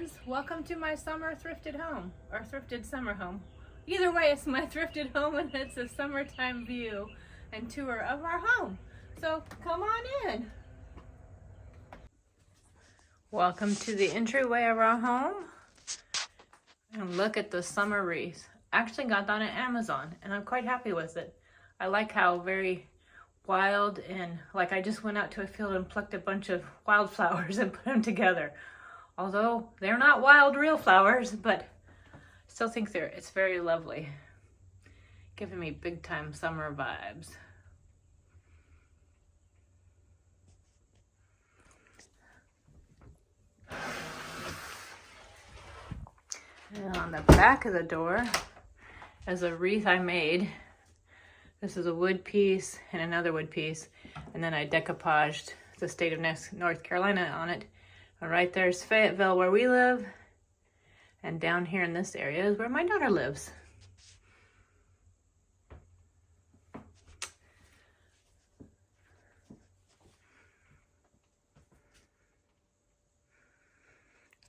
friends, welcome to my summer thrifted home, or thrifted summer home. Either way, it's my thrifted home and it's a summertime view and tour of our home. So come on in. Welcome to the entryway of our home. And look at the summer wreath. I actually got that on Amazon and I'm quite happy with it. I like how very wild and like I just went out to a field and plucked a bunch of wildflowers and put them together. Although they're not wild real flowers, but I still think it's very lovely. Giving me big time summer vibes. And on the back of the door is a wreath I made. This is a wood piece and another wood piece. And then I decoupaged the state of North Carolina on it. And right there's Fayetteville where we live. And down here in this area is where my daughter lives.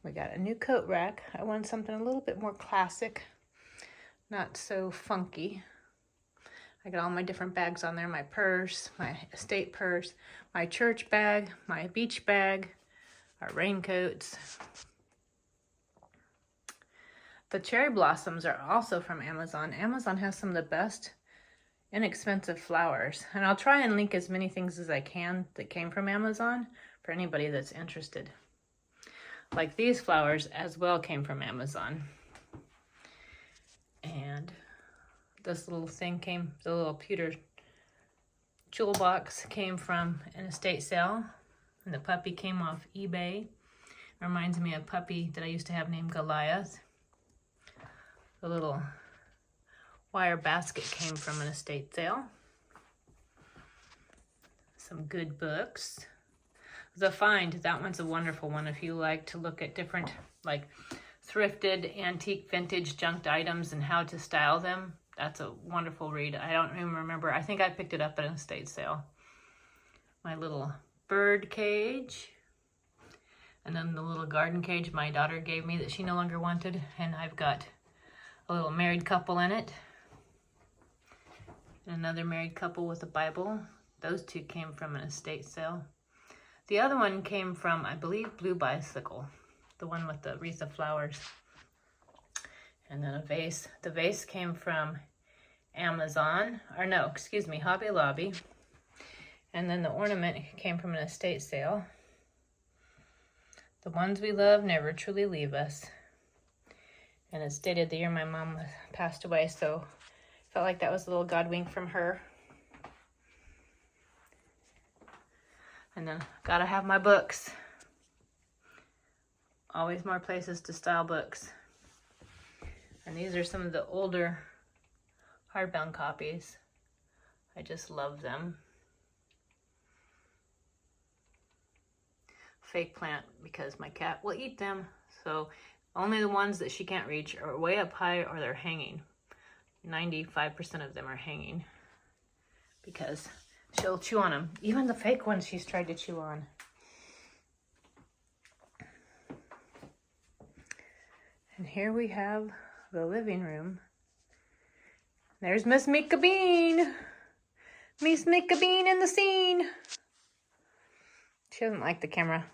We got a new coat rack. I wanted something a little bit more classic, not so funky. I got all my different bags on there, my purse, my estate purse, my church bag, my beach bag, our raincoats. The cherry blossoms are also from Amazon. Amazon has some of the best inexpensive flowers. And I'll try and link as many things as I can that came from Amazon for anybody that's interested. Like these flowers as well came from Amazon. And this little thing came, the little pewter jewel box came from an estate sale. And the puppy came off eBay. Reminds me of a puppy that I used to have named Goliath. The little wire basket came from an estate sale. Some good books. The Find, that one's a wonderful one if you like to look at different like thrifted, antique, vintage, junked items and how to style them. That's a wonderful read. I don't even remember. I think I picked it up at an estate sale. My little bird cage. And then the little garden cage my daughter gave me that she no longer wanted. And I've got a little married couple in it. And another married couple with a Bible. Those two came from an estate sale. The other one came from, I believe, Blue Bicycle. The one with the wreath of flowers. And then a vase. The vase came from Amazon. Or no, excuse me, Hobby Lobby. And then the ornament came from an estate sale. The ones we love never truly leave us. And it's dated the year my mom passed away, so felt like that was a little God wink from her. And then gotta have my books. Always more places to style books. And these are some of the older hardbound copies. I just love them. Fake plant because my cat will eat them. So only the ones that she can't reach are way up high or they're hanging. 95% of them are hanging because she'll chew on them. Even the fake ones she's tried to chew on. And here we have the living room. There's Miss Mika Bean. Miss Mika Bean in the scene. She doesn't like the camera.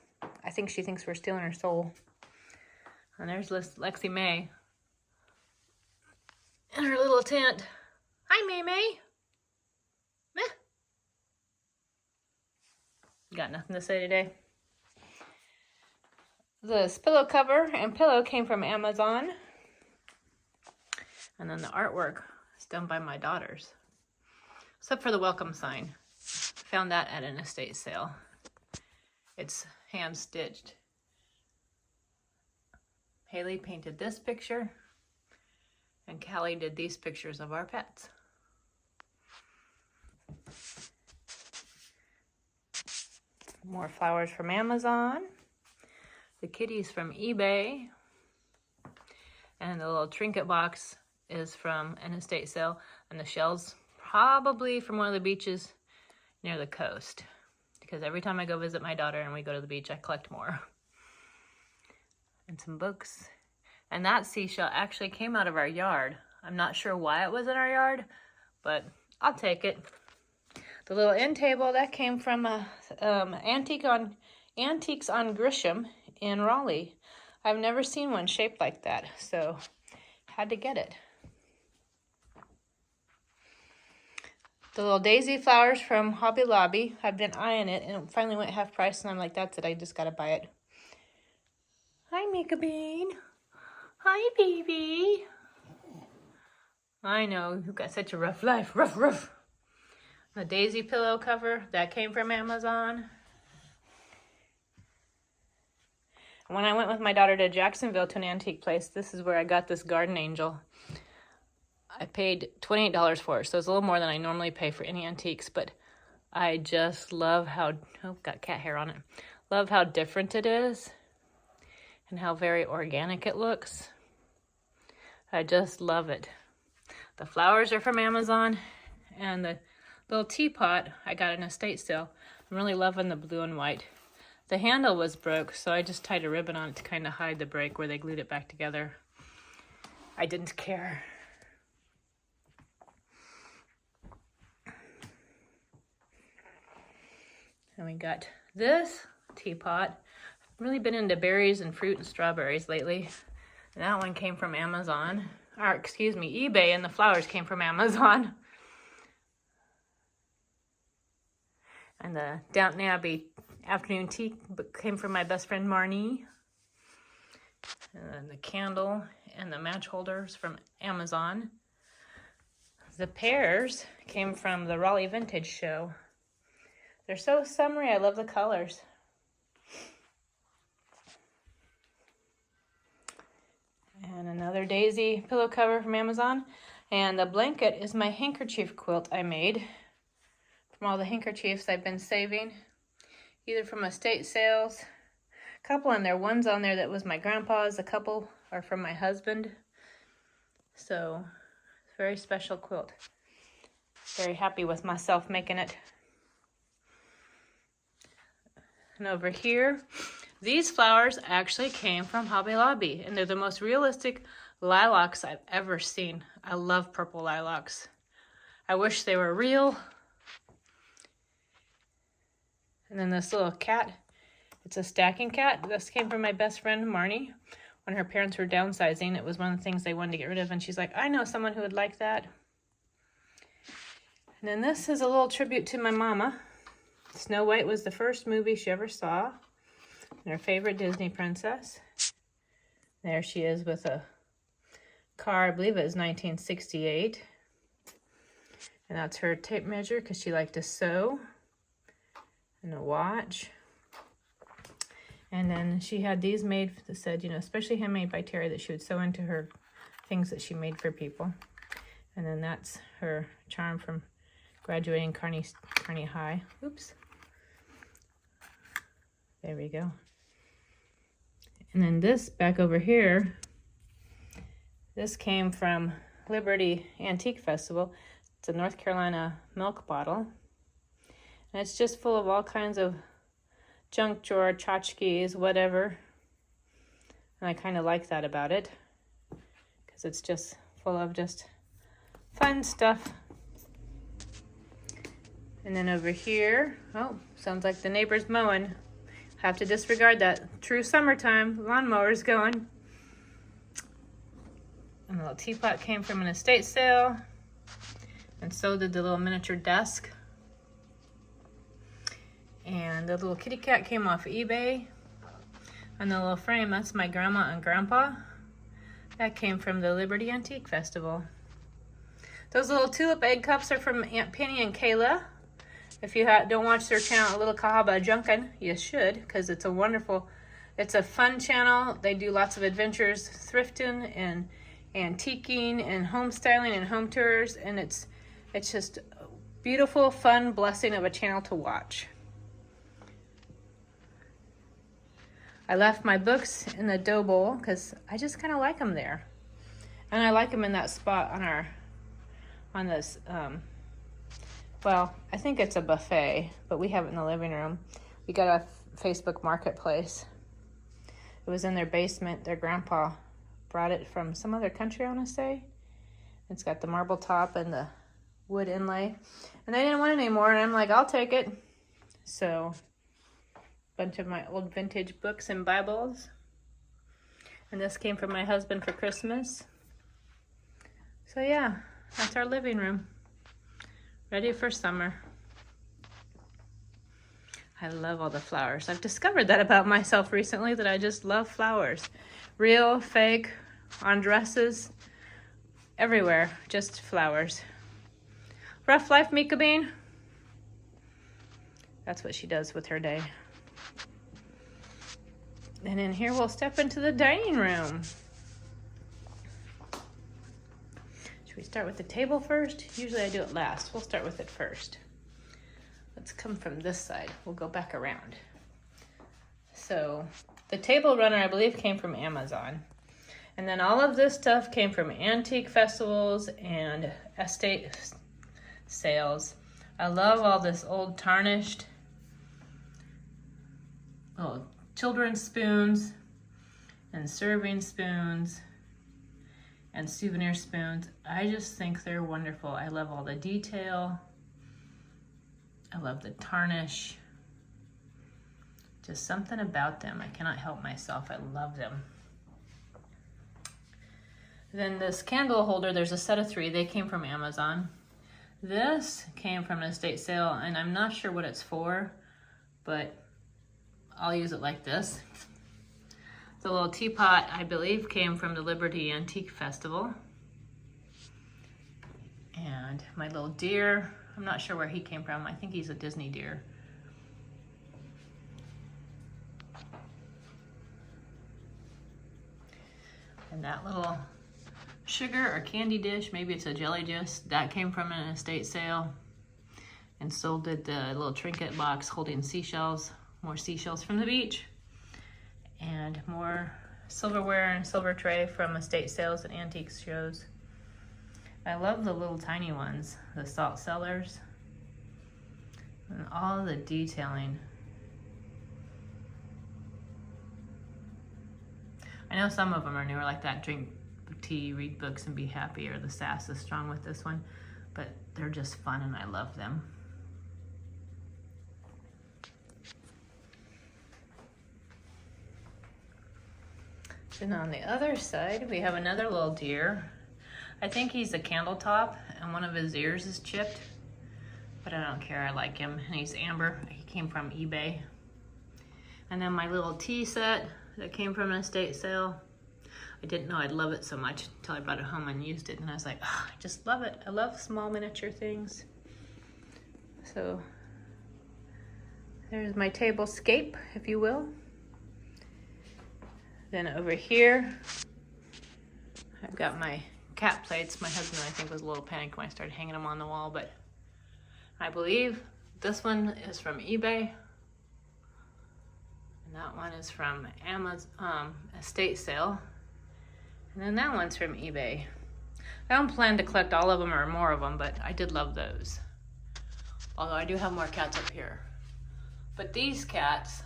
I think she thinks we're stealing her soul. And there's Lexi May in her little tent. Hi, May May. Meh. Got nothing to say today. This pillow cover and pillow came from Amazon. And then the artwork is done by my daughters. Except for the welcome sign. Found that at an estate sale. It's hand stitched. Haley painted this picture. And Callie did these pictures of our pets. More flowers from Amazon. The kitties from eBay. And the little trinket box is from an estate sale. And the shells probably from one of the beaches near the coast. Because every time I go visit my daughter and we go to the beach, I collect more. and some books. And that seashell actually came out of our yard. I'm not sure why it was in our yard, but I'll take it. The little end table, that came from Antiques on Grisham in Raleigh. I've never seen one shaped like that, so had to get it. The little daisy flowers from Hobby Lobby. I've been eyeing it, and it finally went half price, and I'm like, that's it, I just gotta buy it. Hi, Mika Bean. Hi, baby. I know, you've got such a rough life. Rough. The daisy pillow cover, that came from Amazon. When I went with my daughter to Jacksonville to an antique place, this is where I got this garden angel. I paid $28 for it, so it's a little more than I normally pay for any antiques, but I just love how, oh, got cat hair on it. Love how different it is and how very organic it looks. I just love it. The flowers are from Amazon, and the little teapot I got in a estate sale. I'm really loving the blue and white. The handle was broke, so I just tied a ribbon on it to kind of hide the break where they glued it back together. I didn't care. And we got this teapot. I've really been into berries and fruit and strawberries lately. And that one came from Amazon. Or, excuse me, eBay, and the flowers came from Amazon. And the Downton Abbey afternoon tea came from my best friend Marnie. And then the candle and the match holders from Amazon. The pears came from the Raleigh Vintage Show. They're so summery. I love the colors. And another daisy pillow cover from Amazon. And the blanket is my handkerchief quilt I made from all the handkerchiefs I've been saving, either from estate sales. A couple on there. One's on there that was my grandpa's. A couple are from my husband. So, very special quilt. Very happy with myself making it. And over here, these flowers actually came from Hobby Lobby, and they're the most realistic lilacs I've ever seen. I love purple lilacs. I wish they were real. And then this little cat, it's a stacking cat. This came from my best friend Marnie. When her parents were downsizing, it was one of the things they wanted to get rid of, and she's like, I know someone who would like that. And then this is a little tribute to my mama. Snow White was the first movie she ever saw. And her favorite Disney princess. There she is with a car, I believe it was 1968. And that's her tape measure because she liked to sew. And a watch. And then she had these made that said, you know, especially handmade by Terry, that she would sew into her things that she made for people. And then that's her charm from graduating Kearney High. Oops. There we go. And then this back over here, this came from Liberty Antique Festival. It's a North Carolina milk bottle. And it's just full of all kinds of junk drawer, tchotchkes, whatever. And I kind of like that about it, because it's just full of just fun stuff. And then over here, oh, sounds like the neighbor's mowing. Have to disregard that. True summertime, lawnmower's going. And the little teapot came from an estate sale. And so did the little miniature desk. And the little kitty cat came off eBay. And the little frame, that's my grandma and grandpa. That came from the Liberty Antique Festival. Those little tulip egg cups are from Aunt Penny and Kayla. If you don't watch their channel, Little Cahaba Junkin', you should, because it's a wonderful, it's a fun channel. They do lots of adventures, thrifting and antiquing and home styling and home tours, and it's just a beautiful, fun blessing of a channel to watch. I left my books in the dough bowl because I just kind of like them there, and I like them in that spot on this. Well, I think it's a buffet, but we have it in the living room. We got a Facebook Marketplace. It was in their basement. Their grandpa brought it from some other country, I want to say. It's got the marble top and the wood inlay. And they didn't want it anymore, and I'm like, I'll take it. So, a bunch of my old vintage books and Bibles. And this came from my husband for Christmas. So yeah, that's our living room. Ready for summer. I love all the flowers. I've discovered that about myself recently, that I just love flowers. Real, fake, on dresses, everywhere, just flowers. Rough life, Mika Bean? That's what she does with her day. And in here we'll step into the dining room. Should we start with the table first? Usually I do it last. We'll start with it first. Let's come from this side. We'll go back around. So the table runner, I believe, came from Amazon. And then all of this stuff came from antique festivals and estate sales. I love all this old tarnished little children's spoons and serving spoons and souvenir spoons. I just think they're wonderful. I love all the detail. I love the tarnish. Just something about them. I cannot help myself. I love them. Then this candle holder, there's a set of 3. They came from Amazon. This came from an estate sale, and I'm not sure what it's for, but I'll use it like this. The little teapot, I believe, came from the Liberty Antique Festival. And my little deer, I'm not sure where he came from. I think he's a Disney deer. And that little sugar or candy dish, maybe it's a jelly dish, that came from an estate sale. And so did the little trinket box holding seashells, more seashells from the beach. And more silverware and silver tray from estate sales and antique shows. I love the little tiny ones, the salt cellars, and all the detailing. I know some of them are newer, like that drink tea, read books, and be happy, or the sass is strong with this one, but they're just fun and I love them. And on the other side, we have another little deer. I think he's a candle top, and one of his ears is chipped, but I don't care, I like him. And he's amber, he came from eBay. And then my little tea set that came from an estate sale. I didn't know I'd love it so much until I brought it home and used it, and I was like, oh, I just love it. I love small miniature things. So there's my table scape, if you will. Then over here, I've got my cat plates. My husband, I think, was a little panicked when I started hanging them on the wall, but I believe this one is from eBay. And that one is from Amazon estate sale. And then that one's from eBay. I don't plan to collect all of them or more of them, but I did love those. Although I do have more cats up here. But these cats,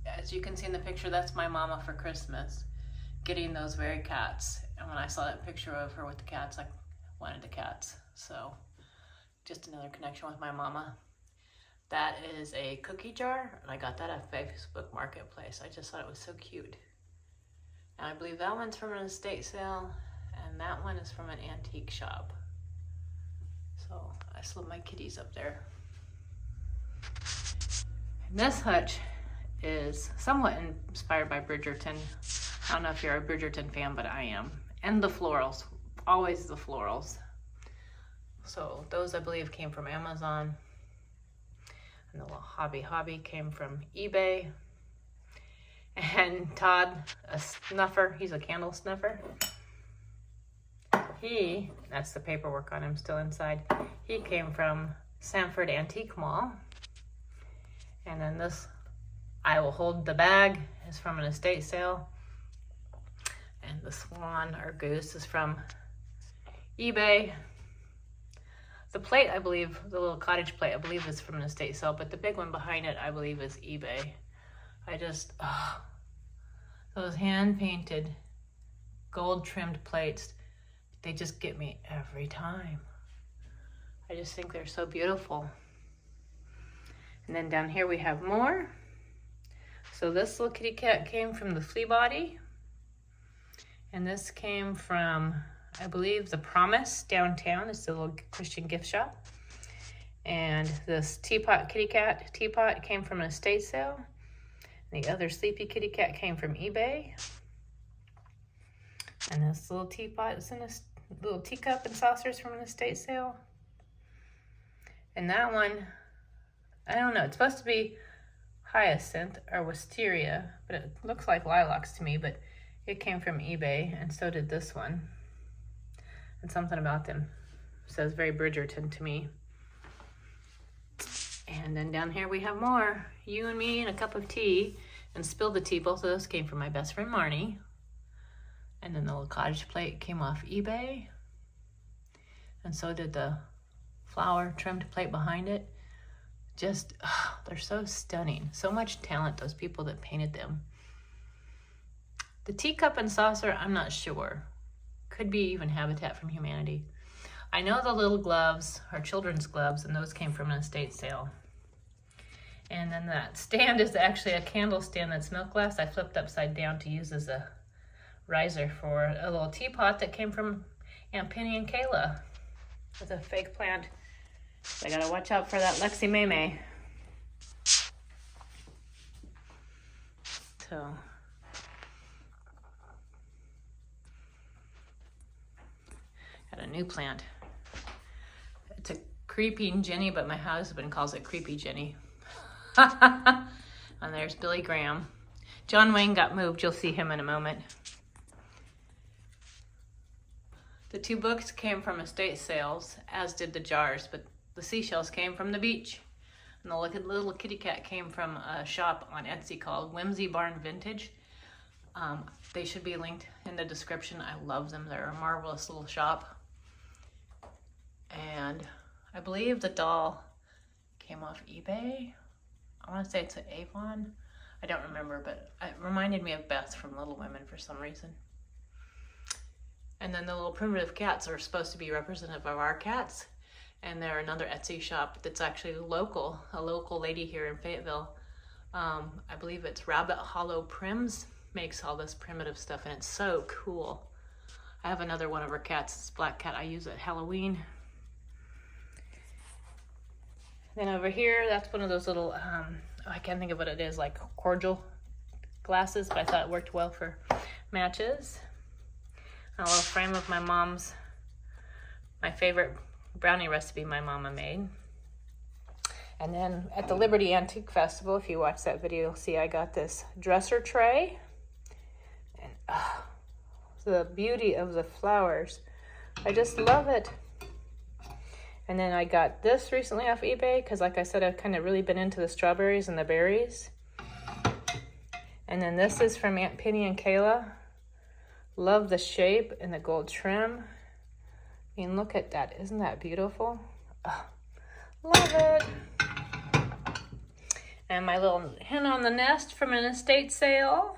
as you can see in the picture, that's my mama for Christmas, getting those very cats. And when I saw that picture of her with the cats, I wanted the cats. So just another connection with my mama. That is a cookie jar, and I got that at Facebook Marketplace. I just thought it was so cute. And I believe that one's from an estate sale, and that one is from an antique shop. So I slid my kitties up there. And this hutch is somewhat inspired by Bridgerton. I don't know if you're a Bridgerton fan, but I am. And the florals, always the florals. So those, I believe, came from Amazon. And the little hobby came from eBay. And Todd, a snuffer, he's a candle snuffer. That's the paperwork on him still inside. He came from Sanford Antique Mall. And then this, I Will Hold the Bag, is from an estate sale. And the swan or goose is from eBay. The plate, I believe, the little cottage plate, I believe is from an estate sale, but the big one behind it, I believe, is eBay. Those hand-painted, gold-trimmed plates, they just get me every time. I just think they're so beautiful. And then down here we have more. So this little kitty cat came from the Flea Body. And this came from, I believe, the Promise downtown. It's a little Christian gift shop. And this teapot, kitty cat teapot, came from an estate sale. The other sleepy kitty cat came from eBay. And this little teapot is in a little teacup and saucers from an estate sale. And that one, I don't know, it's supposed to be hyacinth or wisteria, but it looks like lilacs to me, but it came from eBay, and so did this one. And something about them says very Bridgerton to me. And then down here we have more. You and me and a cup of tea and Spill the Tea. Both of those came from my best friend Marnie. And then the little cottage plate came off eBay. And so did the flower trimmed plate behind it. Just, they're so stunning. So much talent, those people that painted them. The teacup and saucer, I'm not sure. Could be even Habitat from Humanity. I know the little gloves are children's gloves, and those came from an estate sale. And then that stand is actually a candle stand that's milk glass. I flipped upside down to use as a riser for a little teapot that came from Aunt Penny and Kayla with a fake plant. So I gotta watch out for that Lexi May. So got a new plant. It's a creeping Jenny, but my husband calls it Creepy Jenny. And there's Billy Graham. John Wayne got moved. You'll see him in a moment. The two books came from estate sales, as did the jars, but the seashells came from the beach. And the little kitty cat came from a shop on Etsy called Whimsy Barn Vintage. They should be linked in the description. I love them. They're a marvelous little shop. And I believe the doll came off eBay. I want to say it's an Avon. I don't remember, but it reminded me of Beth from Little Women for some reason. And then the little primitive cats are supposed to be representative of our cats. And they're another Etsy shop that's actually local, a local lady here in Fayetteville. I believe it's Rabbit Hollow Prims, makes all this primitive stuff, and it's so cool. I have another one of her cats, this black cat I use at Halloween. Then over here, that's one of those little, I can't think of what it is, like cordial glasses, but I thought it worked well for matches. A little frame of my mom's, my favorite brownie recipe my mama made. And then at the Liberty Antique Festival, if you watch that video, you'll see I got this dresser tray. And the beauty of the flowers. I just love it. And then I got this recently off eBay because, like I said, I've kind of really been into the strawberries and the berries. And then this is from Aunt Penny and Kayla. Love the shape and the gold trim. I mean, look at that. Isn't that beautiful? Oh, love it. And my little hen on the nest from an estate sale.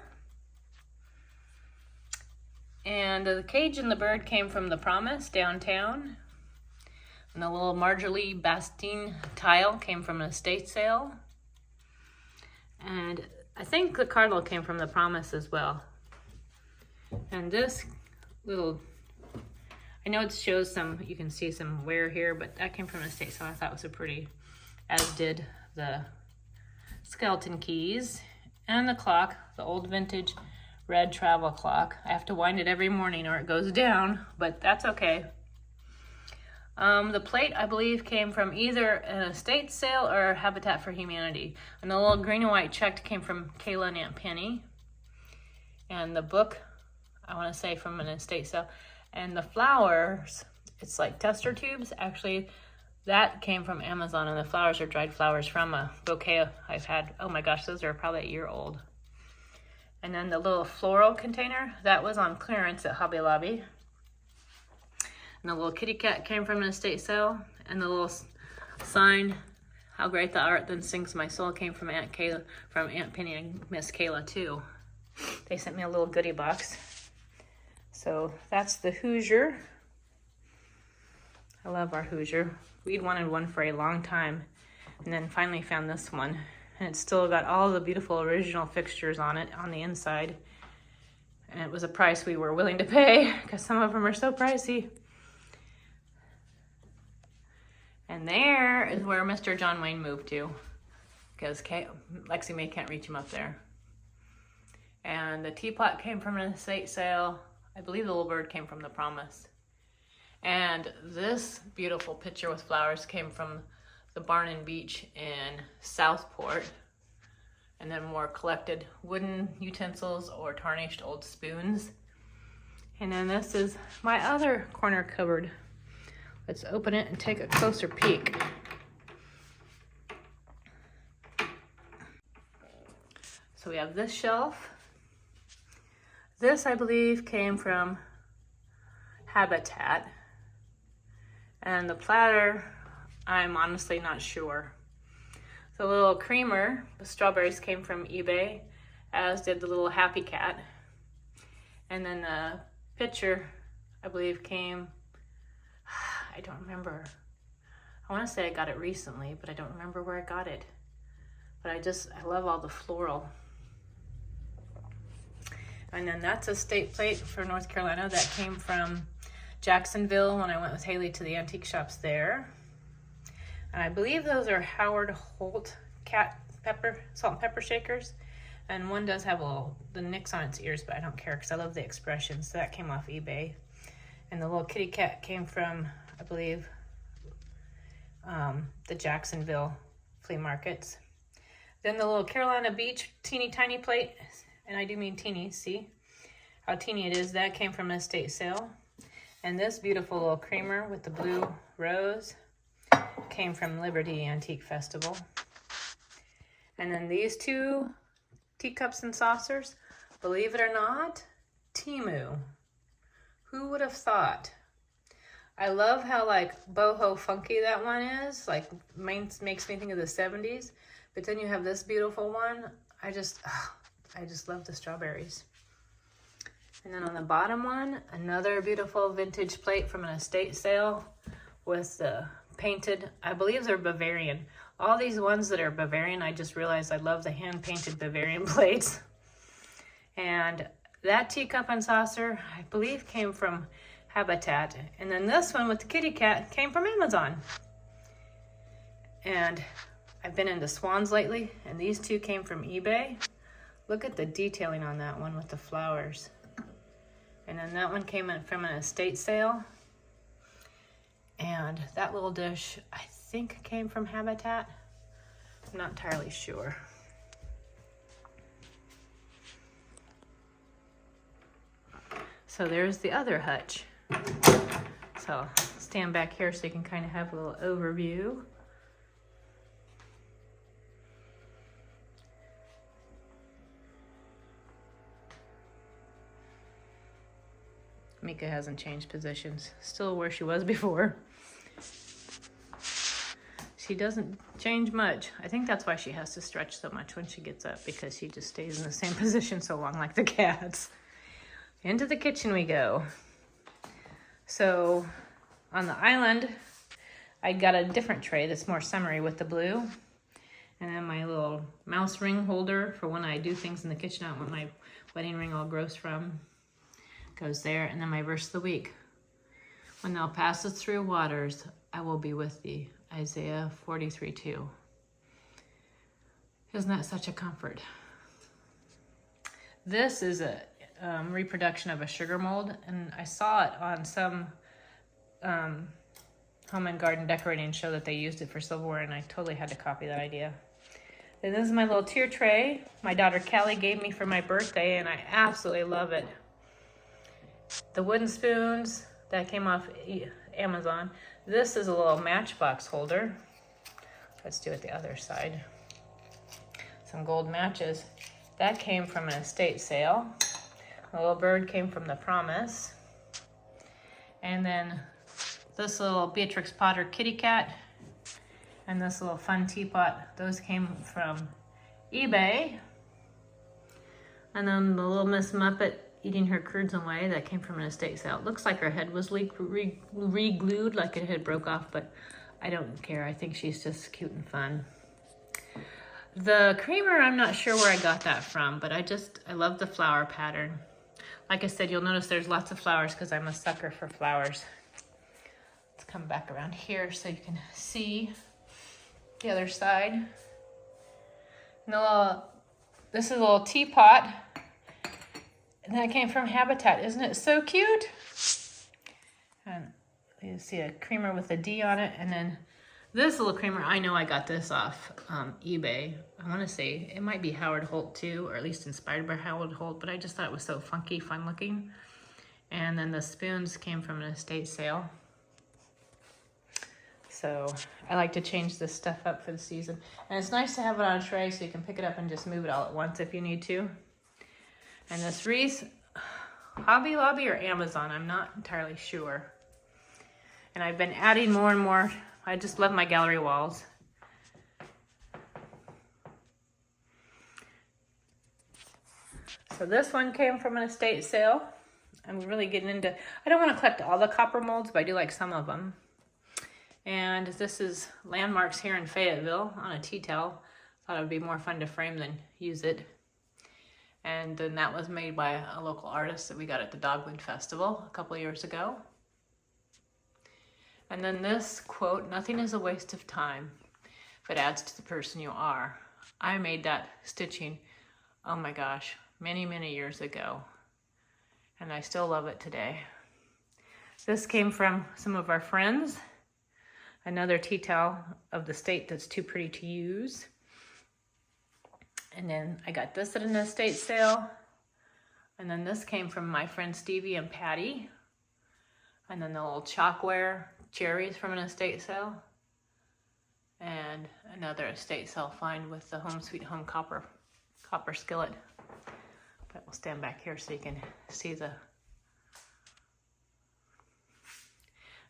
And the cage and the bird came from the Promise downtown. And the little Marjorie Bastine tile came from an estate sale. And I think the cardinal came from the Promise as well. And this little, I know it shows some, you can see some wear here, but that came from an estate sale. I thought it was so pretty, as did the skeleton keys and the clock, the old vintage red travel clock. I have to wind it every morning or it goes down, but that's okay. The plate, I believe, came from either an estate sale or Habitat for Humanity. And the little green and white checked came from Kayla and Aunt Penny. And the book, I want to say from an estate sale. And the flowers, it's like tester tubes. Actually, that came from Amazon, and the flowers are dried flowers from a bouquet I've had. Oh my gosh, those are probably a year old. And then the little floral container, that was on clearance at Hobby Lobby. And the little kitty cat came from an estate sale. And the little sign, "How great the art then sings my soul," came from Aunt Penny and Miss Kayla too. They sent me a little goodie box. So that's the Hoosier. I love our Hoosier. We'd wanted one for a long time, and then finally found this one. And it's still got all the beautiful original fixtures on it on the inside. And it was a price we were willing to pay because some of them are so pricey. And there is where Mr. John Wayne moved to, because Lexi May can't reach him up there. And the teapot came from an estate sale. I believe the little bird came from the Promise. And this beautiful picture with flowers came from the Barn and Beach in Southport. And then more collected wooden utensils or tarnished old spoons. And then this is my other corner cupboard. Let's open it and take a closer peek. So we have this shelf. This, I believe, came from Habitat. And the platter, I'm honestly not sure. The little creamer, the strawberries, came from eBay, as did the little Happy Cat. And then the pitcher, I believe, came, I don't remember. I want to say I got it recently, but I don't remember where I got it. But I love all the floral. And then that's a state plate for North Carolina that came from Jacksonville when I went with Haley to the antique shops there. And I believe those are Howard Holt salt and pepper shakers. And one does have the nicks on its ears, but I don't care because I love the expression. So that came off eBay. And the little kitty cat came from, I believe, the Jacksonville flea markets. Then the little Carolina Beach teeny tiny plate, and I do mean teeny, see how teeny it is, that came from an estate sale. And this beautiful little creamer with the blue rose came from Liberty Antique Festival. And then these two teacups and saucers, believe it or not, Temu. Who would have thought? I love how like boho funky that one is. Like makes me think of the 70s. But then you have this beautiful one. I just love the strawberries. And then on the bottom one, another beautiful vintage plate from an estate sale with the painted, I believe they're Bavarian. All these ones that are Bavarian, I just realized I love the hand-painted Bavarian plates. And that teacup and saucer, I believe, came from Habitat. And then this one with the kitty cat came from Amazon. And I've been into swans lately, and these two came from eBay. Look at the detailing on that one with the flowers. And then that one came in from an estate sale. And that little dish, I think, came from Habitat. I'm not entirely sure. So there's the other hutch. So I'll stand back here so you can kind of have a little overview. Mika hasn't changed positions. Still where she was before. She doesn't change much. I think that's why she has to stretch so much when she gets up, because she just stays in the same position so long like the cats. Into the kitchen we go. So on the island, I got a different tray that's more summery with the blue. And then my little mouse ring holder for when I do things in the kitchen. I don't want my wedding ring all gross from. Goes there. And then my verse of the week. When thou passest through waters, I will be with thee. Isaiah 43:2. Isn't that such a comfort? This is a reproduction of a sugar mold, and I saw it on some home and garden decorating show that they used it for silverware, and I totally had to copy that idea. And this is my little tier tray my daughter Callie gave me for my birthday, and I absolutely love it. The wooden spoons that came off Amazon. This is a little matchbox holder. Let's do it the other side. Some gold matches. That came from an estate sale. The little bird came from the Promise. And then this little Beatrix Potter kitty cat and this little fun teapot, those came from eBay. And then the little Miss Muppet eating her curds away, that came from an estate sale. It looks like her head was re-glued, like it had broke off, but I don't care. I think she's just cute and fun. The creamer, I'm not sure where I got that from, but I love the flower pattern. Like I said, you'll notice there's lots of flowers because I'm a sucker for flowers. Let's come back around here so you can see the other side. And this is a little teapot. And that came from Habitat. Isn't it so cute? And you see a creamer with a D on it. And then this little creamer, I know I got this off eBay. I want to say it might be Howard Holt too, or at least inspired by Howard Holt, but I just thought it was so funky, fun looking. And then the spoons came from an estate sale. So I like to change this stuff up for the season. And it's nice to have it on a tray so you can pick it up and just move it all at once if you need to. And this wreath, Hobby Lobby or Amazon, I'm not entirely sure. And I've been adding more and more. I just love my gallery walls. So this one came from an estate sale. I'm really getting into, I don't want to collect all the copper molds, but I do like some of them. And this is Landmarks here in Fayetteville on a tea towel. Thought it would be more fun to frame than use it. And then that was made by a local artist that we got at the Dogwood Festival a couple of years ago. And then this quote, "Nothing is a waste of time if it adds to the person you are." I made that stitching, oh my gosh, many, many years ago. And I still love it today. This came from some of our friends. Another tea towel of the state that's too pretty to use. And then I got this at an estate sale. And then this came from my friend Stevie and Patty. And then the little chalkware cherries from an estate sale. And another estate sale find with the Home Sweet Home copper skillet. But we'll stand back here so you can see the...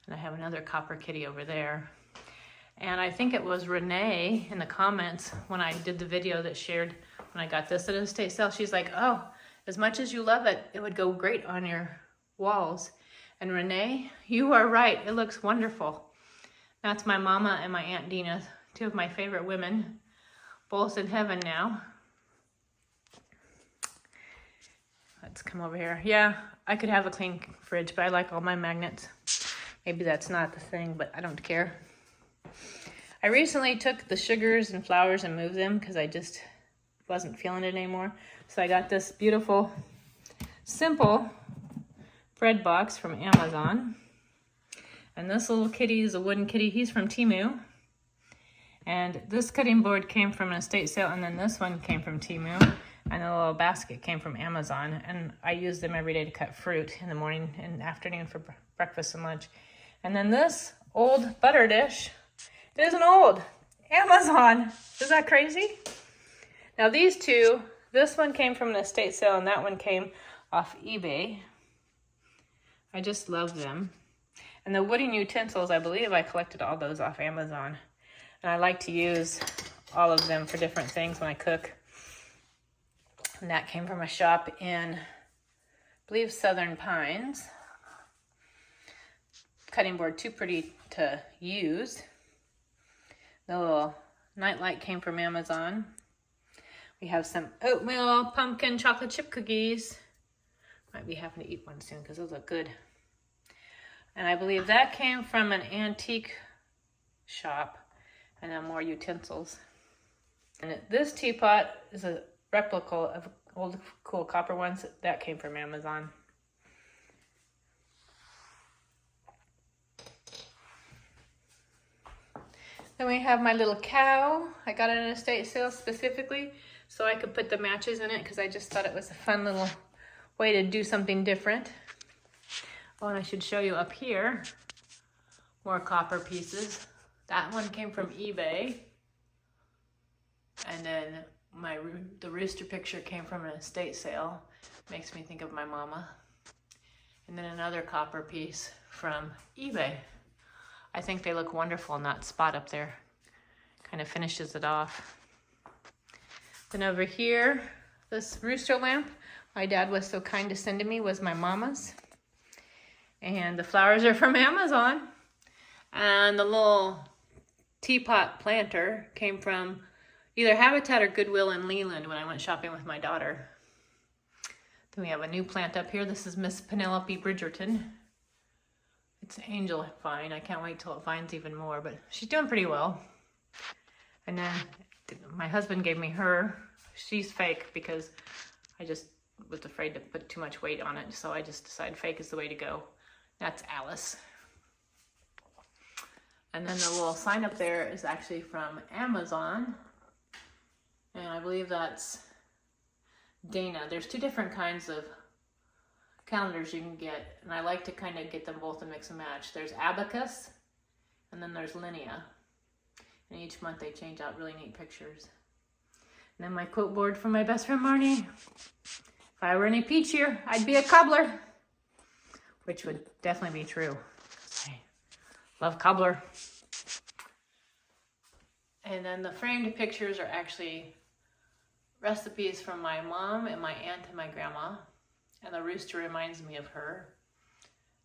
And I have another copper kitty over there. And I think it was Renee in the comments when I did the video that shared when I got this at an estate sale. She's like, "Oh, as much as you love it, it would go great on your walls." And Renee, you are right. It looks wonderful. That's my mama and my Aunt Dina, two of my favorite women, both in heaven now. Let's come over here. Yeah, I could have a clean fridge, but I like all my magnets. Maybe that's not the thing, but I don't care. I recently took the sugars and flowers and moved them because I just wasn't feeling it anymore. So I got this beautiful, simple bread box from Amazon. And this little kitty is a wooden kitty. He's from Temu. And this cutting board came from an estate sale, and then this one came from Temu. And the little basket came from Amazon. And I use them every day to cut fruit in the morning and afternoon for breakfast and lunch. And then this old butter dish is an old Amazon. Is that crazy? Now these two, this one came from an estate sale and that one came off eBay. I just love them. And the wooden utensils, I believe I collected all those off Amazon. And I like to use all of them for different things when I cook. And that came from a shop in, I believe, Southern Pines. Cutting board too pretty to use. The little nightlight came from Amazon. We have some oatmeal pumpkin chocolate chip cookies. Might be having to eat one soon because those look good. And I believe that came from an antique shop. And then more utensils. And this teapot is a replica of old cool copper ones. That came from Amazon. Then we have my little cow. I got it at an estate sale specifically so I could put the matches in it because I just thought it was a fun little way to do something different. Oh, and I should show you up here more copper pieces. That one came from eBay. And then the rooster picture came from an estate sale. Makes me think of my mama. And then another copper piece from eBay. I think they look wonderful, and that spot up there kind of finishes it off. Then over here, This rooster lamp my dad was so kind to send to me was my mama's. And the flowers are from Amazon. And the little teapot planter came from either Habitat or Goodwill in Leland when I went shopping with my daughter. Then we have a new plant up here. This is Miss Penelope Bridgerton. It's an angel vine. I can't wait till it vines even more, but she's doing pretty well. And then my husband gave me her. She's fake because I just was afraid to put too much weight on it, so I just decided fake is the way to go. That's Alice. And then the little sign up there is actually from Amazon. And I believe that's Dana. There's two different kinds of calendars you can get, and I like to kind of get them both and mix and match. There's Abacus, and then there's Linea. And each month they change out really neat pictures. And then my quote board from my best friend Marnie. If I were any peachier, I'd be a cobbler. Which would definitely be true. I love cobbler. And then the framed pictures are actually recipes from my mom and my aunt and my grandma. And the rooster reminds me of her.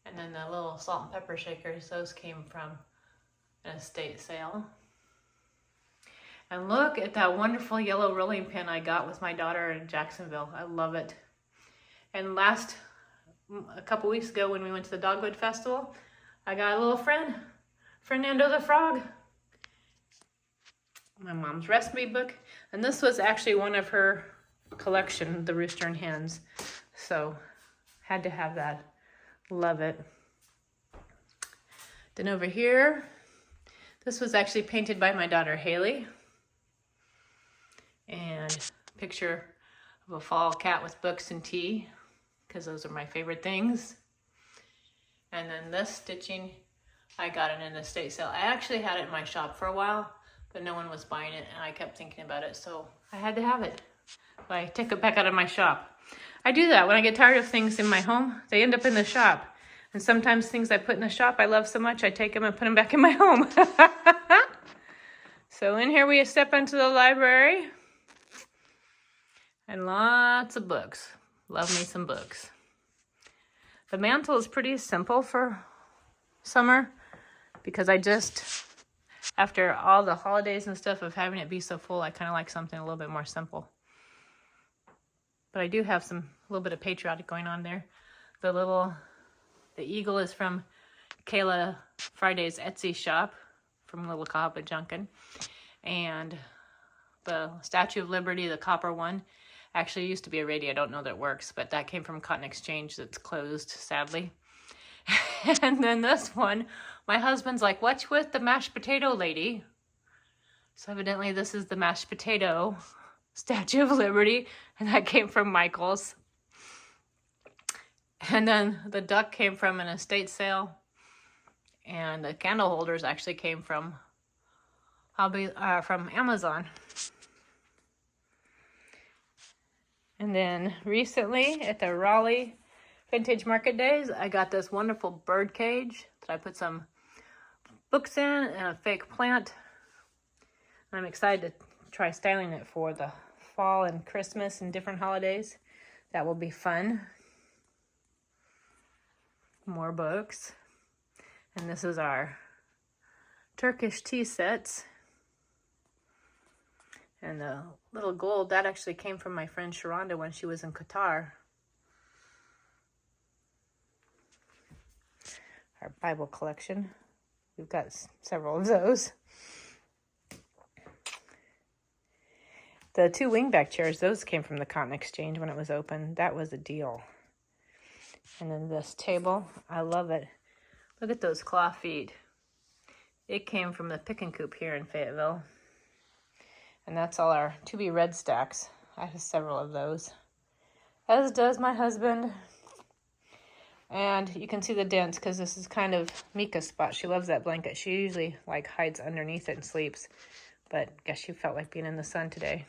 And then the little salt and pepper shakers, those came from an estate sale. And look at that wonderful yellow rolling pin I got with my daughter in Jacksonville. I love it. And a couple weeks ago when we went to the Dogwood Festival, I got a little friend, Fernando the Frog. My mom's recipe book. And this was actually one of her collection, the Rooster and Hens. So, had to have that. Love it. Then over here, this was actually painted by my daughter Haley. And a picture of a fall cat with books and tea, because those are my favorite things. And then this stitching, I got it in an estate sale. I actually had it in my shop for a while, but no one was buying it, and I kept thinking about it, so I had to have it. So I took it back out of my shop. I do that when I get tired of things in my home. They end up in the shop. And sometimes things I put in the shop I love so much, I take them and put them back in my home. So in here we step into the library. And lots of books. Love me some books. The mantle is pretty simple for summer because I just, after all the holidays and stuff of having it be so full, I kind of like something a little bit more simple. But I do have a little bit of patriotic going on there. The eagle is from Kayla Friday's Etsy shop from Little Cahaba Junkin. And the Statue of Liberty, the copper one, actually used to be a radio. I don't know that it works, but that came from Cotton Exchange that's closed, sadly. And then this one, my husband's like, what's with the mashed potato lady? So evidently this is the mashed potato Statue of Liberty, and that came from Michael's. And then the duck came from an estate sale, and the candle holders actually came from Amazon. And then recently at the Raleigh Vintage Market Days, I got this wonderful bird cage that I put some books in and a fake plant. And I'm excited to try styling it for the fall and Christmas and different holidays. That will be fun. More books. And this is our Turkish tea sets. And the little gold, that actually came from my friend Sharonda when she was in Qatar. Our Bible collection. We've got several of those. The two wingback chairs, those came from the Cotton Exchange when it was open. That was a deal. And then this table, I love it. Look at those claw feet. It came from the Pick and Coop here in Fayetteville. And that's all our to be read stacks. I have several of those. As does my husband. And you can see the dents because this is kind of Mika's spot. She loves that blanket. She usually hides underneath it and sleeps. But I guess she felt like being in the sun today.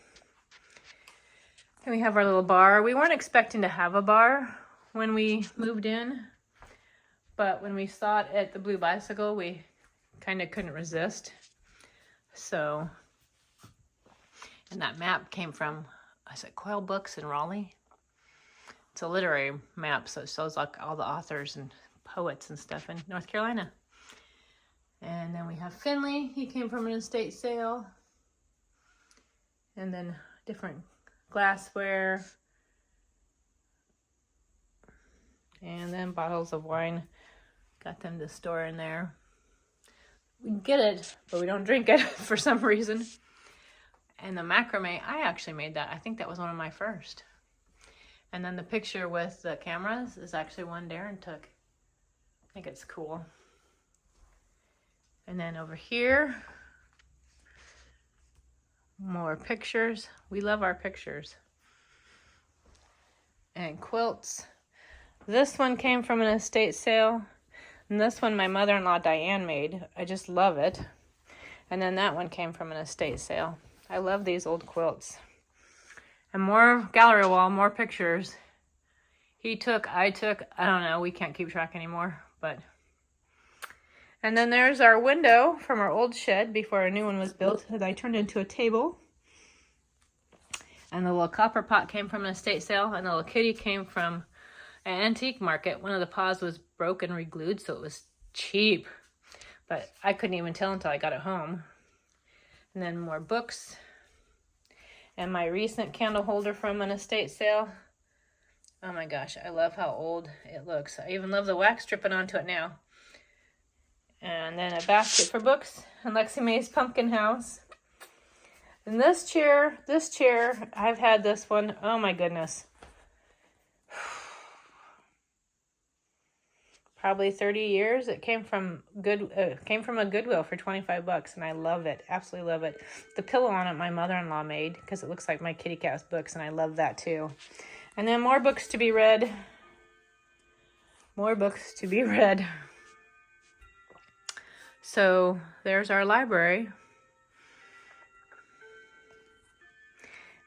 And we have our little bar. We weren't expecting to have a bar when we moved in. But when we saw it at the Blue Bicycle, we kind of couldn't resist. So, and that map came from is it Coil Books in Raleigh? It's a literary map, so it shows like all the authors and poets and stuff in North Carolina. And then we have Finley. He came from an estate sale. And then different glassware. And then bottles of wine. Got them to store in there. We get it, but we don't drink it for some reason. And the macrame, I actually made that. I think that was one of my first. And then the picture with the cameras is actually one Darren took. I think it's cool. And then over here, more pictures. We love our pictures. And quilts. This one came from an estate sale. And this one my mother-in-law Diane made. I just love it. And then that one came from an estate sale. I love these old quilts. And more gallery wall, more pictures. He took, I took, I don't know, we can't keep track anymore, but. And then there's our window from our old shed before a new one was built that I turned into a table. And the little copper pot came from an estate sale, and the little kitty came from an antique market. One of the paws was broken, re-glued, so it was cheap. But I couldn't even tell until I got it home. And then more books. And my recent candle holder from an estate sale. Oh my gosh, I love how old it looks. I even love the wax dripping onto it now. And then a basket for books and Lexi Mae's pumpkin house. And this chair, I've had this one, oh my goodness. Probably 30 years. It came from a Goodwill for 25 bucks, and I love it. Absolutely love it. The pillow on it my mother-in-law made because it looks like my kitty cat's books, and I love that too. And then more books to be read. More books to be read. So there's our library.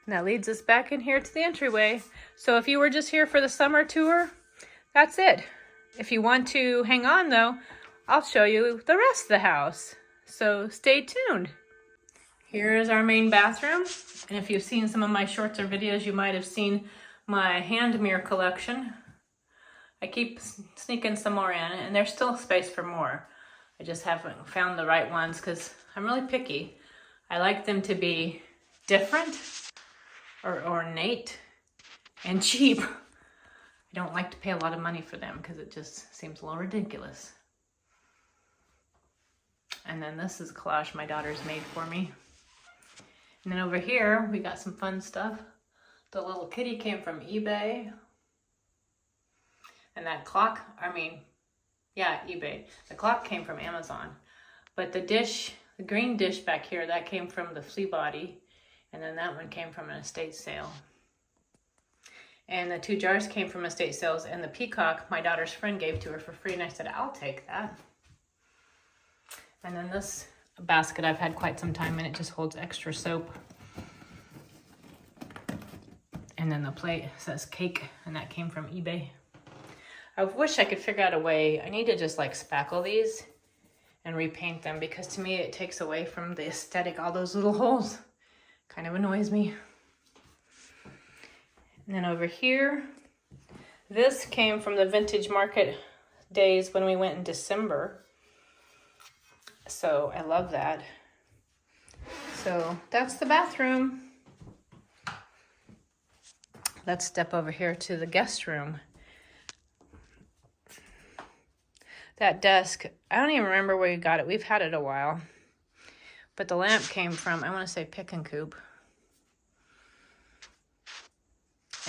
And that leads us back in here to the entryway. So if you were just here for the summer tour, that's it. If you want to hang on though, I'll show you the rest of the house. So stay tuned. Here is our main bathroom. And if you've seen some of my shorts or videos, you might have seen my hand mirror collection. I keep sneaking some more in, and there's still space for more. I just haven't found the right ones because I'm really picky. I like them to be different or ornate and cheap. I don't like to pay a lot of money for them because it just seems a little ridiculous. And then this is a collage my daughter's made for me. And then over here, we got some fun stuff. The little kitty came from eBay. And that clock, eBay. The clock came from Amazon. But the dish, the green dish back here, that came from the Flea Body. And then that one came from an estate sale. And the 2 jars came from estate sales, and the peacock my daughter's friend gave to her for free, and I said, I'll take that. And then this basket I've had quite some time, and it just holds extra soap. And then the plate says cake, and that came from eBay. I wish I could figure out a way. I need to just like spackle these and repaint them, because to me it takes away from the aesthetic, all those little holes. Kind of annoys me. And then over here, this came from the vintage market days when we went in December. So I love that. So that's the bathroom. Let's step over here to the guest room. That desk, I don't even remember where you got it. We've had it a while. But the lamp came from, I want to say Pick and Coop.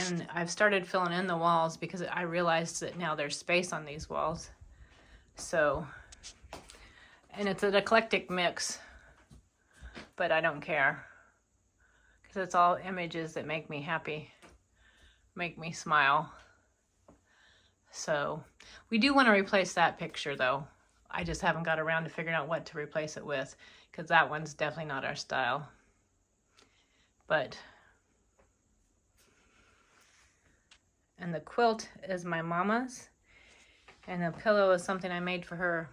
And I've started filling in the walls because I realized that now there's space on these walls. So, and it's an eclectic mix, but I don't care. Because it's all images that make me happy, make me smile. So, we do want to replace that picture though. I just haven't got around to figuring out what to replace it with, because that one's definitely not our style. But, and the quilt is my mama's, and the pillow is something I made for her,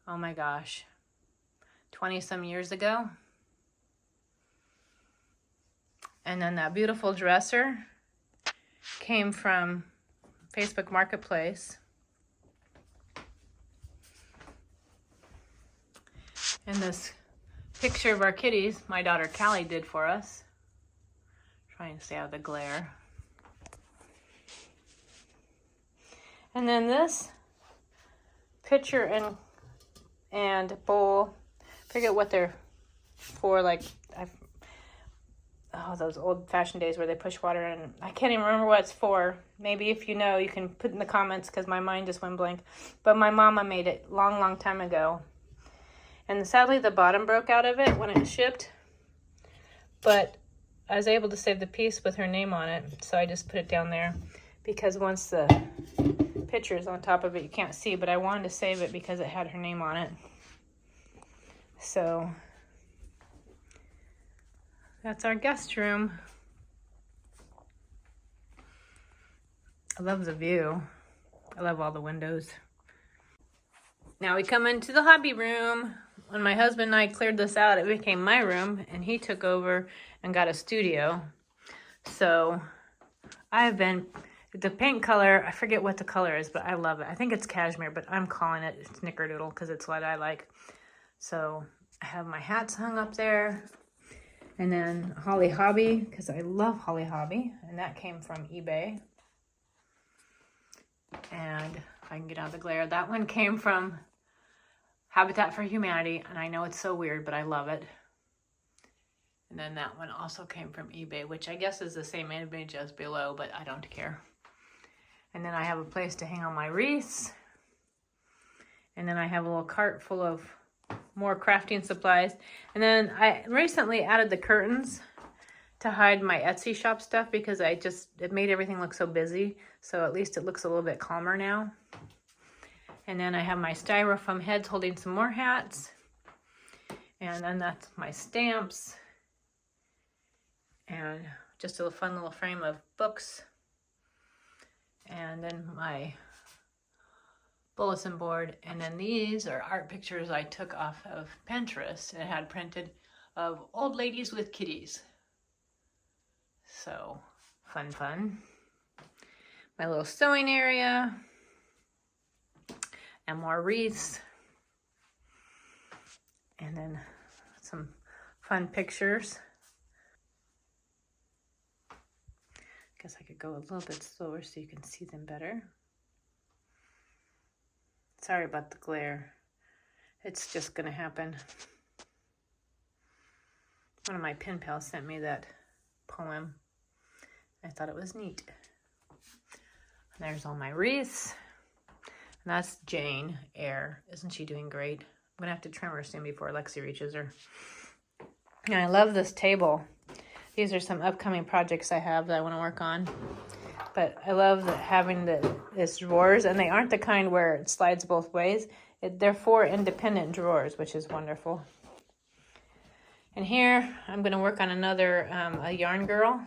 oh my gosh, 20 some years ago. And then that beautiful dresser came from Facebook Marketplace. And this picture of our kitties, my daughter Callie did for us. Trying to stay out of the glare. And then this pitcher and bowl, forget what they're for, like, those old-fashioned days where they push water in. I can't even remember what it's for. Maybe if you know, you can put in the comments because my mind just went blank. But my mama made it long time ago. And sadly, the bottom broke out of it when it shipped. But I was able to save the piece with her name on it, so I just put it down there. Because once the picture is on top of it, you can't see. But I wanted to save it because it had her name on it. So that's our guest room. I love the view. I love all the windows. Now we come into the hobby room. When my husband and I cleared this out, it became my room, and he took over and got a studio. So I've been, the paint color, I forget what the color is, but I love it. I think it's cashmere, but I'm calling it snickerdoodle because it's what I like. So I have my hats hung up there. And then Holly Hobby, because I love Holly Hobby, and that came from eBay. And if I can get out of the glare, that one came from Habitat for Humanity, and I know it's so weird, but I love it. And then that one also came from eBay, which I guess is the same image as below, but I don't care. And then I have a place to hang on my wreaths. And then I have a little cart full of more crafting supplies. And then I recently added the curtains to hide my Etsy shop stuff because it made everything look so busy. So at least it looks a little bit calmer now. And then I have my styrofoam heads holding some more hats. And then that's my stamps. And just a fun little frame of books. And then my bulletin board. And then these are art pictures I took off of Pinterest. It had printed of old ladies with kitties. So fun. My little sewing area. And more wreaths. And then some fun pictures. Guess I could go a little bit slower so you can see them better. Sorry about the glare. It's just gonna happen. One of my pen pals sent me that poem. I thought it was neat. And there's all my wreaths. And that's Jane Eyre. Isn't she doing great? I'm gonna have to trim her soon before Lexi reaches her. And I love this table. These are some upcoming projects I have that I want to work on. But I love having this drawers, and they aren't the kind where it slides both ways. They're 4 independent drawers, which is wonderful. And here, I'm going to work on another, a yarn girl.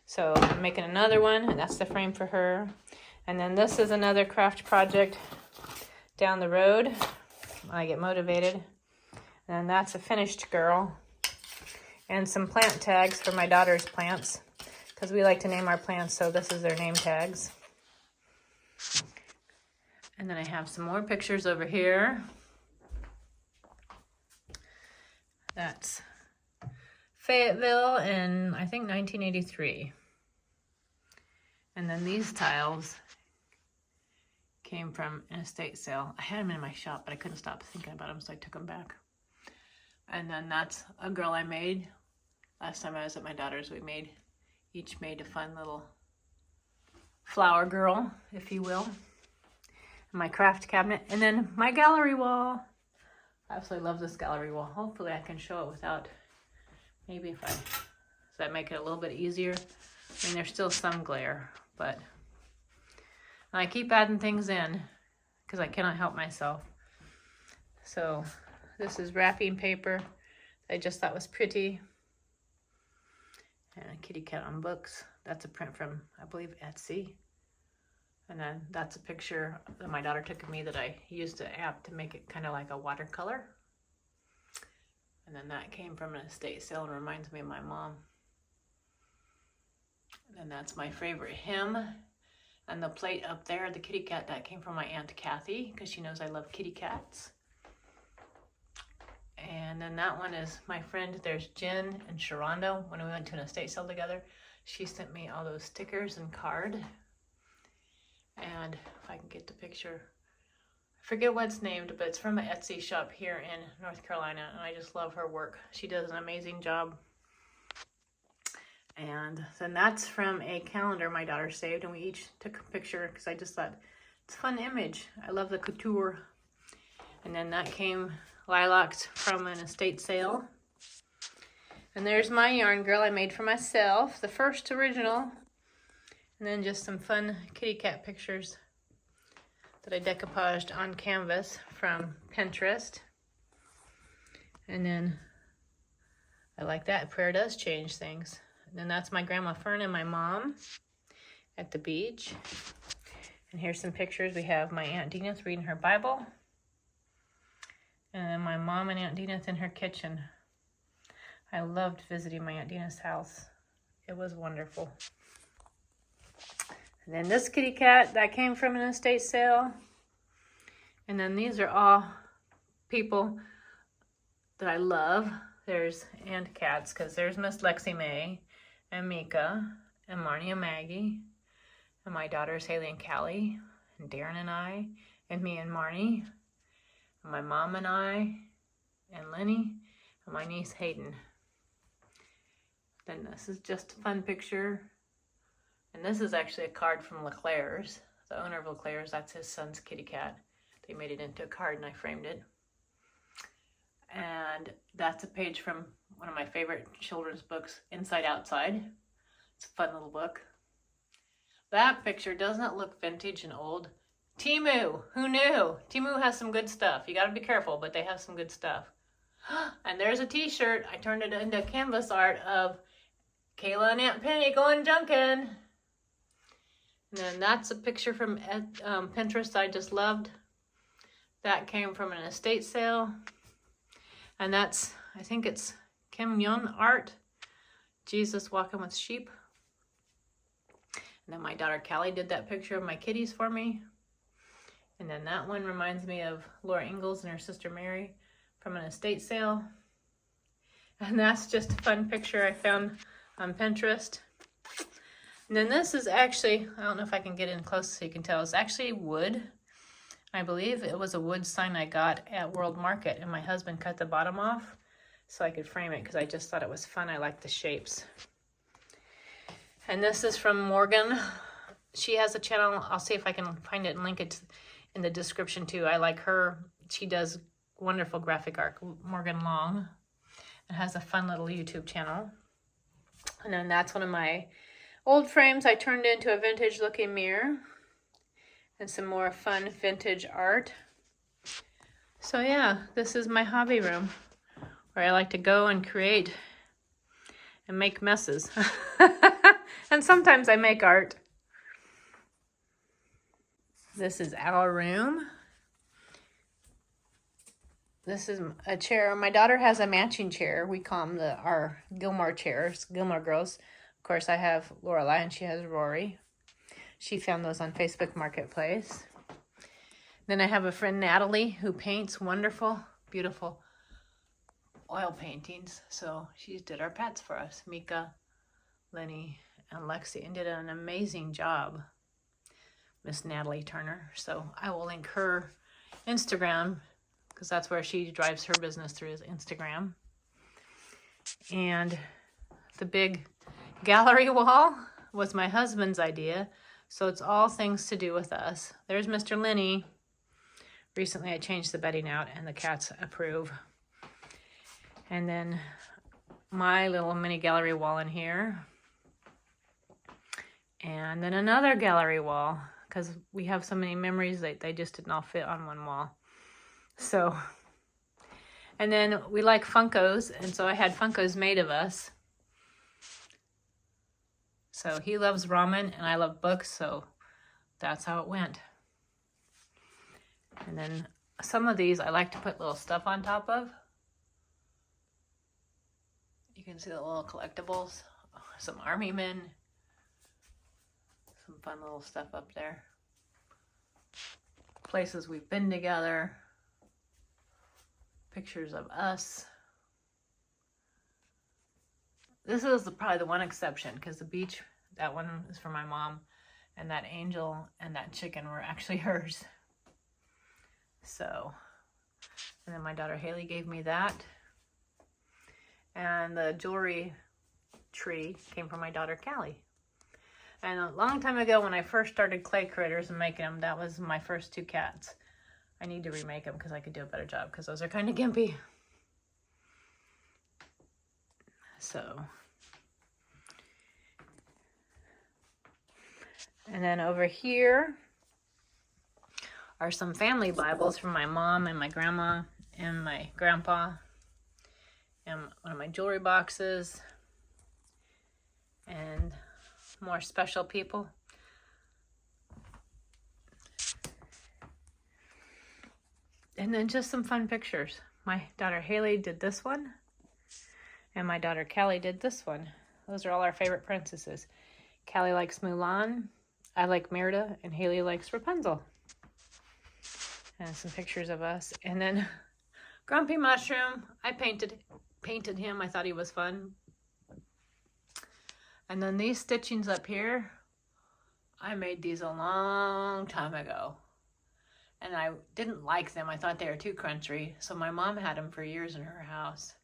So I'm making another one, and that's the frame for her. And then this is another craft project down the road when I get motivated. And that's a finished girl. And some plant tags for my daughter's plants, because we like to name our plants, so this is their name tags. And then I have some more pictures over here. That's Fayetteville in, I think, 1983. And then these tiles came from an estate sale. I had them in my shop, but I couldn't stop thinking about them, so I took them back. And then that's a girl I made. Last time I was at my daughter's, we each made a fun little flower girl, if you will. And my craft cabinet. And then my gallery wall. I absolutely love this gallery wall. Hopefully I can show it without, maybe if does that make it a little bit easier? I mean, there's still some glare, but I keep adding things in because I cannot help myself. So this is wrapping paper I just thought was pretty. And a kitty cat on books. That's a print from, I believe, Etsy. And then that's a picture that my daughter took of me that I used the app to make it kind of like a watercolor. And then that came from an estate sale and reminds me of my mom. And that's my favorite hymn. And the plate up there, the kitty cat, that came from my Aunt Kathy, because she knows I love kitty cats. And then that one is my friend, there's Jen and Sharonda. When we went to an estate sale together, she sent me all those stickers and card. And if I can get the picture, I forget what it's named, but it's from an Etsy shop here in North Carolina, and I just love her work. She does an amazing job. And then that's from a calendar my daughter saved, and we each took a picture because I just thought it's a fun image. I love the couture. And then that came lilacs from an estate sale. And there's my yarn girl I made for myself, the first original. And then just some fun kitty cat pictures that I decoupaged on canvas from Pinterest. And then I like that. Prayer does change things. And then that's my Grandma Fern and my mom at the beach. And here's some pictures. We have my Aunt Denith reading her Bible. And then my mom and Aunt Denith in her kitchen. I loved visiting my Aunt Denith's house. It was wonderful. And then this kitty cat, that came from an estate sale. And then these are all people that I love. There's Aunt Cats, because there's Miss Lexi May and Mika and Marnie and Maggie. And my daughters Haley and Callie and Darren and I and me and Marnie. And my mom and I and Lenny and my niece Hayden. Then this is just a fun picture. And this is actually a card from LeClaire's. The owner of LeClaire's, that's his son's kitty cat. They made it into a card and I framed it. And that's a page from one of my favorite children's books, Inside Outside. It's a fun little book. That picture doesn't look vintage and old. Temu, who knew? Temu has some good stuff. You gotta be careful, but they have some good stuff. And there's a t-shirt. I turned it into canvas art of Kayla and Aunt Penny going junkin'. And then that's a picture from Pinterest I just loved. That came from an estate sale. And that's, I think it's Kim Yun art. Jesus walking with sheep. And then my daughter Callie did that picture of my kitties for me. And then that one reminds me of Laura Ingalls and her sister Mary from an estate sale. And that's just a fun picture I found on Pinterest. And then this is actually, I don't know if I can get in close so you can tell, it's actually wood. I believe it was a wood sign I got at World Market, and my husband cut the bottom off so I could frame it because I just thought it was fun. I like the shapes. And this is from Morgan. She has a channel. I'll see if I can find it and link it in the description too. I like her. She does wonderful graphic art. Morgan Long. It has a fun little YouTube channel. And then that's one of my old frames I turned into a vintage looking mirror. And some more fun vintage art. So yeah, this is my hobby room where I like to go and create and make messes. And sometimes I make art. This is our room. This is a chair. My daughter has a matching chair. We call them our Gilmore chairs, Gilmore girls. Of course, I have Lorelai and she has Rory. She found those on Facebook Marketplace. Then I have a friend, Natalie, who paints wonderful, beautiful oil paintings. So she did our pets for us, Mika, Lenny, and Lexi, and did an amazing job, Miss Natalie Turner. So I will link her Instagram because that's where she drives her business through, is Instagram. And the big gallery wall was my husband's idea. So it's all things to do with us. There's Mr. Lenny. Recently I changed the bedding out and the cats approve. And then my little mini gallery wall in here. And then another gallery wall, because we have so many memories that they just didn't all fit on one wall. So, and then we like Funkos, and so I had Funkos made of us. So he loves ramen and I love books, so that's how it went. And then some of these I like to put little stuff on top of. You can see the little collectibles, some army men, fun little stuff up there. Places we've been together. Pictures of us. This is probably the one exception, because the beach, that one is for my mom, and that angel and that chicken were actually hers. So, and then my daughter Haley gave me that. And the jewelry tree came from my daughter Callie. And a long time ago when I first started clay critters and making them, that was my first 2 cats. I need to remake them because I could do a better job, because those are kind of gimpy. So, and then over here are some family Bibles from my mom and my grandma and my grandpa, and one of my jewelry boxes, and more special people. And then just some fun pictures. My daughter Haley did this one, and my daughter Callie did this one. Those are all our favorite princesses. Callie likes Mulan, I like Merida, and Haley likes Rapunzel. And some pictures of us. And then Grumpy Mushroom, I painted him. I thought he was fun. And then these stitchings up here, I made these a long time ago. And I didn't like them. I thought they were too crunchy. So my mom had them for years in her house.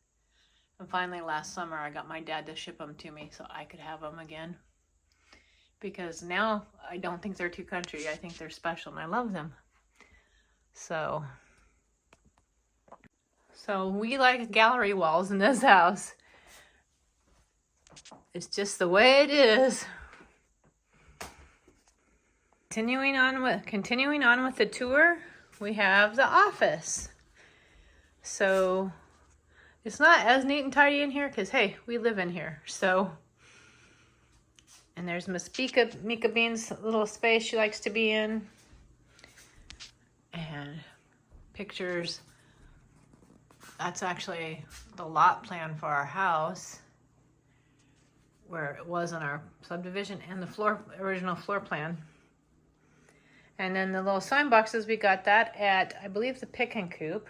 And finally last summer, I got my dad to ship them to me so I could have them again. Because now I don't think they're too crunchy. I think they're special and I love them. So we like gallery walls in this house. It's just the way it is. Continuing on with the tour, we have the office. So it's not as neat and tidy in here because, hey, we live in here. So, and there's Miss Mika Bean's little space she likes to be in. And pictures. That's actually the lot plan for our house, where it was in our subdivision, and the original floor plan. And then the little sign boxes, we got that at, I believe, the Pick and Coop.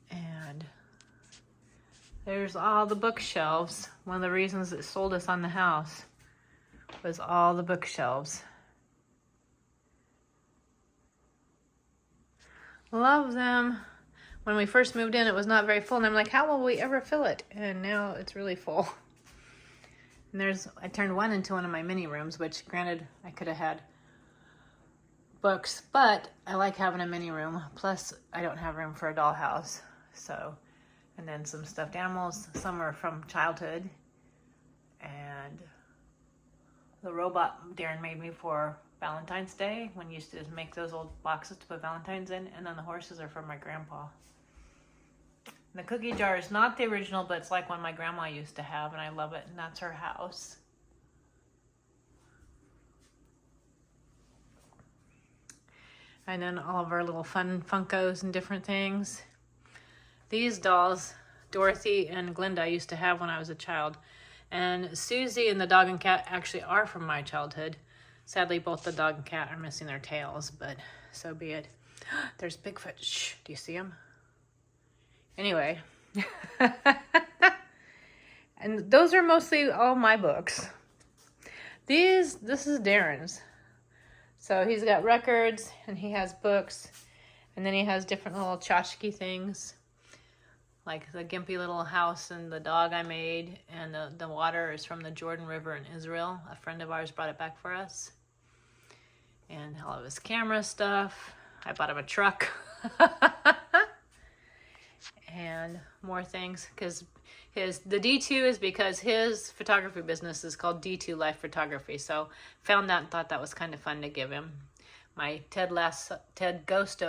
And there's all the bookshelves. One of the reasons it sold us on the house was all the bookshelves. Love them. When we first moved in, it was not very full, and I'm like, how will we ever fill it? And now it's really full. And I turned one into one of my mini rooms, which granted I could have had books, but I like having a mini room. Plus, I don't have room for a dollhouse. So, and then some stuffed animals. Some are from childhood. And the robot Darren made me for Valentine's Day, when you used to just make those old boxes to put Valentine's in. And then the horses are from my grandpa. The cookie jar is not the original, but it's like one my grandma used to have, and I love it, and that's her house. And then all of our little fun Funkos and different things. These dolls, Dorothy and Glinda, I used to have when I was a child. And Susie and the dog and cat actually are from my childhood. Sadly, both the dog and cat are missing their tails, but so be it. There's Bigfoot. Shh, do you see him? Anyway. And those are mostly all my books. This is Darren's. So he's got records, and he has books, and then he has different little tchotchke things, like the gimpy little house and the dog I made, and the water is from the Jordan River in Israel. A friend of ours brought it back for us. And all of his camera stuff. I bought him a truck. And more things, because the D2 is because his photography business is called D2 Life Photography. So found that and thought that was kind of fun to give him. My Ted Lasso Ghost.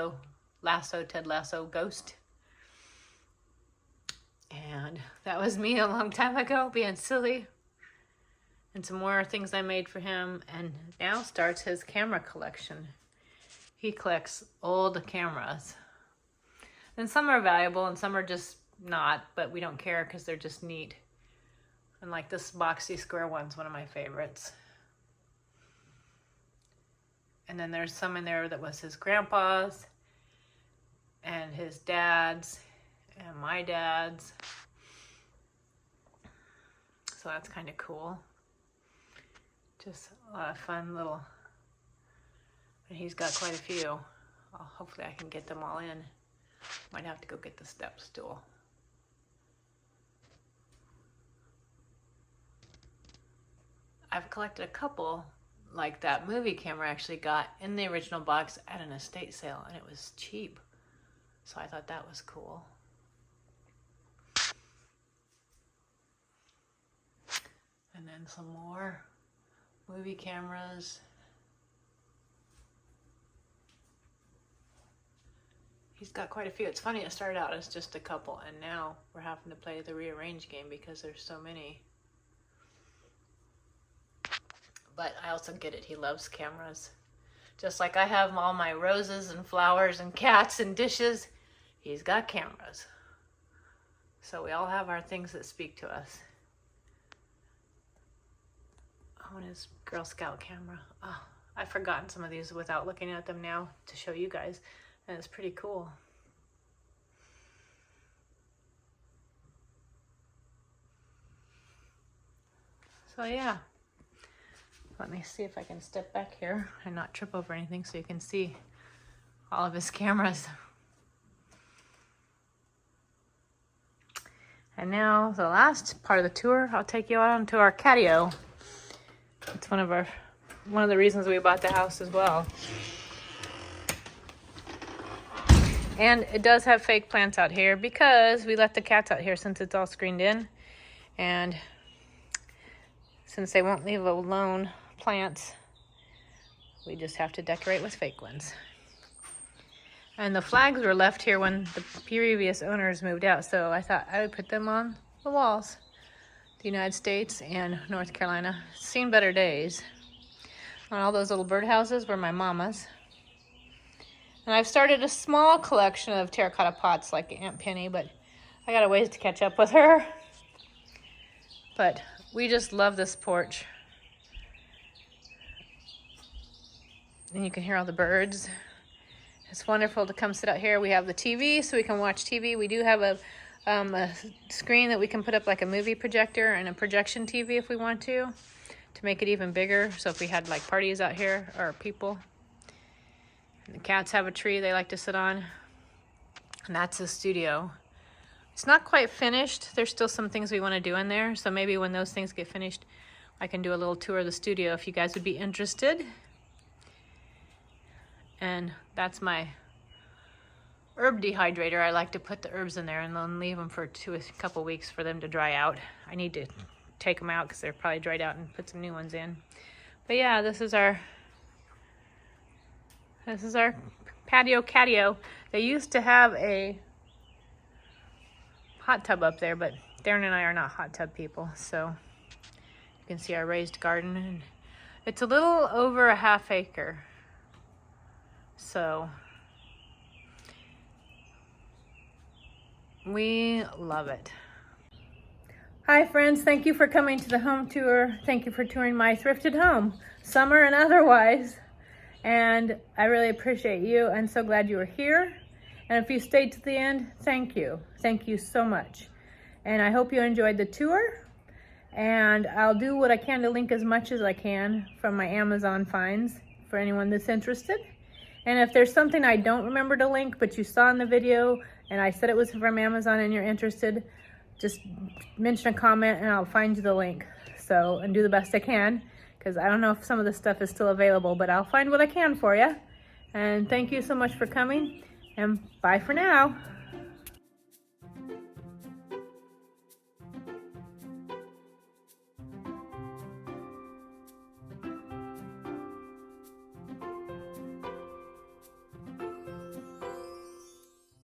And that was me a long time ago, being silly. And some more things I made for him. And now starts his camera collection. He collects old cameras. And some are valuable and some are just not, but we don't care because they're just neat. And like this boxy square one's one of my favorites. And then there's some in there that was his grandpa's and his dad's and my dad's. So that's kind of cool. Just a lot of fun little, and he's got quite a few. Hopefully I can get them all in. Might have to go get the step stool. I've collected a couple like that movie camera actually got in the original box at an estate sale, and it was cheap. So I thought that was cool. And then some more movie cameras. He's got quite a few. It's funny, it started out as just a couple, and now we're having to play the rearrange game because there's so many. But I also get it, he loves cameras. Just like I have all my roses and flowers and cats and dishes, he's got cameras. So we all have our things that speak to us. Oh, and his Girl Scout camera. Oh, I've forgotten some of these without looking at them now to show you guys. And it's pretty cool. So yeah. Let me see if I can step back here and not trip over anything so you can see all of his cameras. And now the last part of the tour, I'll take you out onto our catio. It's one of the reasons we bought the house as well. And it does have fake plants out here because we let the cats out here since it's all screened in. And since they won't leave alone plants, we just have to decorate with fake ones. And the flags were left here when the previous owners moved out, so I thought I would put them on the walls. The United States and North Carolina. Seen better days. And all those little birdhouses were my mama's. And I've started a small collection of terracotta pots like Aunt Penny, but I got a ways to catch up with her. But we just love this porch. And you can hear all the birds. It's wonderful to come sit out here. We have the TV, so we can watch TV. We do have a screen that we can put up like a movie projector and a projection TV if we want to make it even bigger. So if we had like parties out here or people. And the cats have a tree they like to sit on. And that's the studio. It's not quite finished. There's still some things we want to do in there. So maybe when those things get finished, I can do a little tour of the studio if you guys would be interested. And that's my herb dehydrator. I like to put the herbs in there and then leave them for a couple weeks for them to dry out. I need to take them out because they're probably dried out and put some new ones in. But yeah, this is our catio. They used to have a hot tub up there, but Darren and I are not hot tub people, so you can see our raised garden. And it's a little over a half acre. So we love it. Hi friends, thank you for coming to the home tour. Thank you for touring my thrifted home, summer and otherwise. And I really appreciate you and so glad you were here. And if you stayed to the end, thank you. Thank you so much. And I hope you enjoyed the tour. And I'll do what I can to link as much as I can from my Amazon finds for anyone that's interested. And if there's something I don't remember to link, but you saw in the video and I said it was from Amazon and you're interested, just mention a comment and I'll find you the link. So, and do the best I can, because I don't know if some of this stuff is still available, but I'll find what I can for you. And thank you so much for coming, and bye for now.